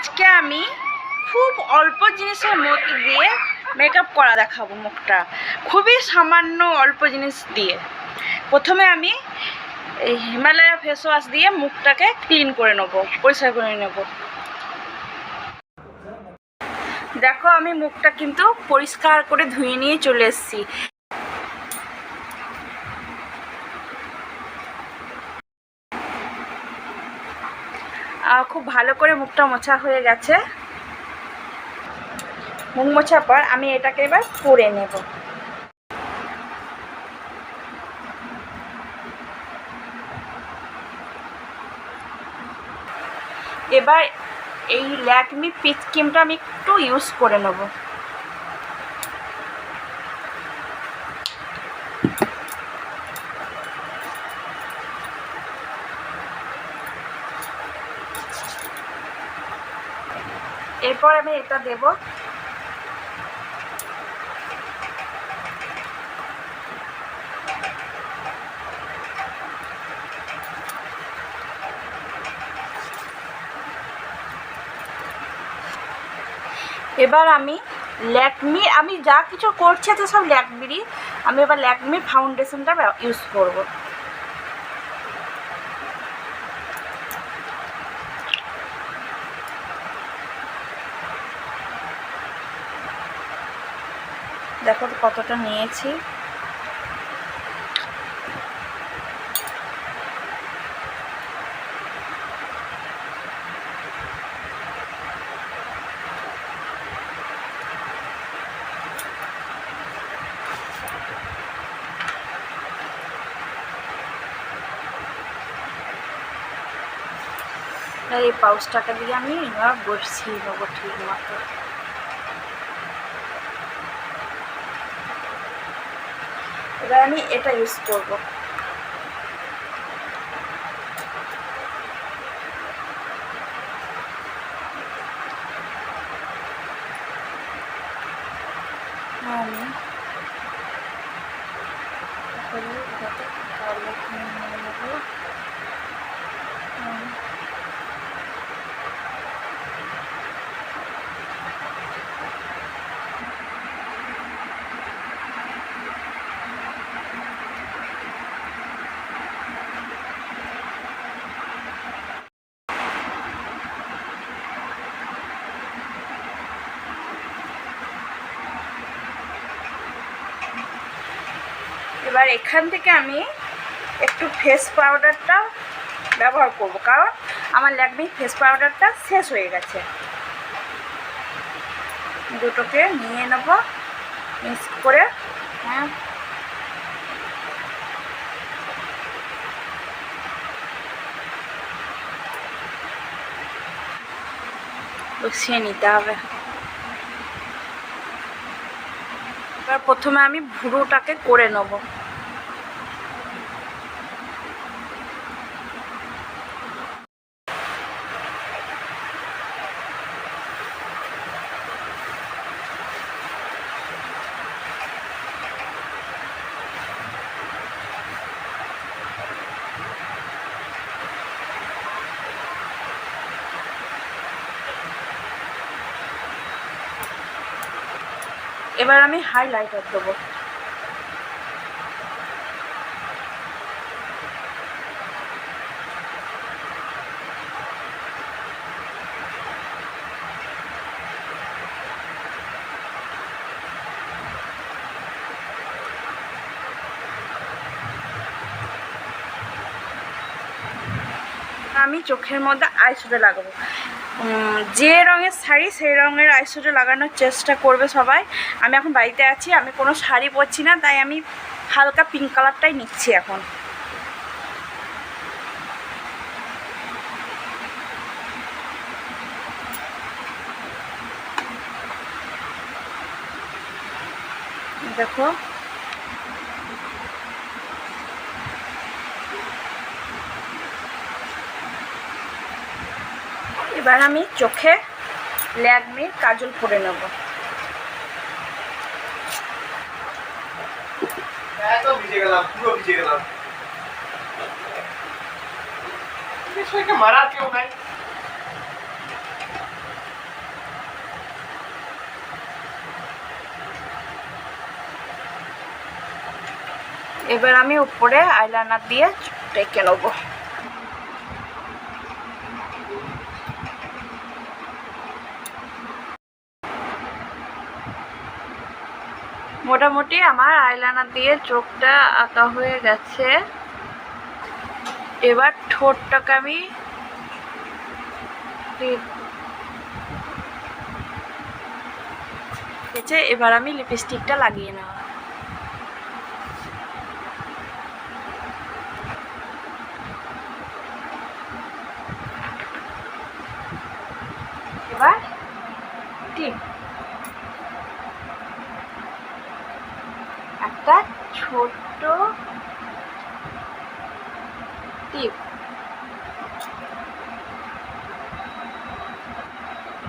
আজকে আমি খুব অল্প জিনিসের মধ্যে দিয়ে মেকআপ করা দেখাবো মুখটা, খুবই সামান্য অল্প জিনিস দিয়ে। প্রথমে আমি এই হিমালয়া ফেস ওয়াশ দিয়ে মুখটাকে ক্লিন করে নেব, পরিষ্কার করে নেব। দেখো আমি মুখটা কিন্তু পরিষ্কার করে ধুয়ে নিয়ে চলে এসেছি। খুব ভালো করে মুখটা মোছা হয়ে গেছে। মুখ মোছার পর আমি এটাকে এবার পরে নেব। এবার এই ল্যাকমি পিচ ক্রিমটা আমি একটু ইউজ করে নেব। এরপর আমি এটা দেব। এবার আমি ল্যাকমি, আমি যা কিছু করছি তো সব ল্যাকমিরই। আমি এবার ল্যাকমির ফাউন্ডেশনটা ইউজ করব। দেখো কতটা নিয়েছি। এই পাউচটাকে দিয়ে আমি এবার বসিয়ে নেবো ঠিক মতো। এবার আমি এটা ইউজ করব। এবার এখান থেকে আমি একটু ফেস পাউডারটা ব্যবহার করব, কারণ আমার ল্যাকমি ফেস পাউডারটা শেষ হয়ে গেছে। দুটোকে নিয়ে নেব মিক্স করে। হ্যাঁ, বসিয়ে নিতে হবে। এবার প্রথমে আমি ভুরুটাকে করে নেব। এবার আমি হাইলাইটার দেবো। আমি চোখের মধ্যে আইশ্যাডো লাগাবো। যে রঙের শাড়ি সেই রঙের আইশ্যাডো লাগানোর চেষ্টা করবে সবাই। আমি এখন বাড়িতে আছি, আমি কোনো শাড়ি পরছি না, তাই আমি হালকা পিঙ্ক কালারটাই নিচ্ছি এখন। দেখো এবার আমি চোখে ল্যাকমি কাজল পরে নেব। মারা কেউ নাই। এবার আমি উপরে আইলাইনার দিয়ে টেকে নেব। মোটামুটি আমার আইলাইনার দিয়ে চোখটা আঁকা হয়ে গেছে। এবার ঠোঁটটাকে আমি এবার আমি লিপস্টিকটা লাগিয়ে নেব। এবার ঠিক একটা ছোট্ট টিপ।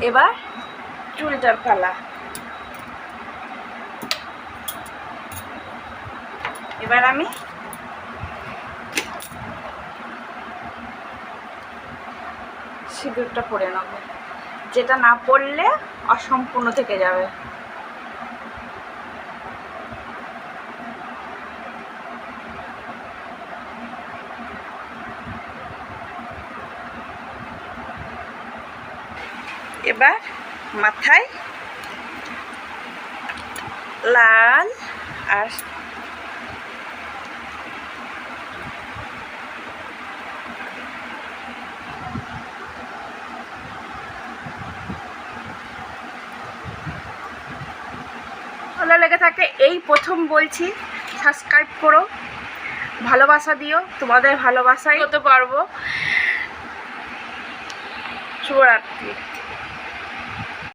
এবার চুলটার পালা। এবার আমি সিঁদুরটা পরে নেব, যেটা না পরলে অসম্পূর্ণ থেকে যাবে। এবার মাথায় লাল আর ভালো লেগে থাকে এই প্রথম বলছি, সাবস্ক্রাইব করো, ভালোবাসা দিও, তোমাদের ভালোবাসাই হতে পারবো। শুভরাত্রি।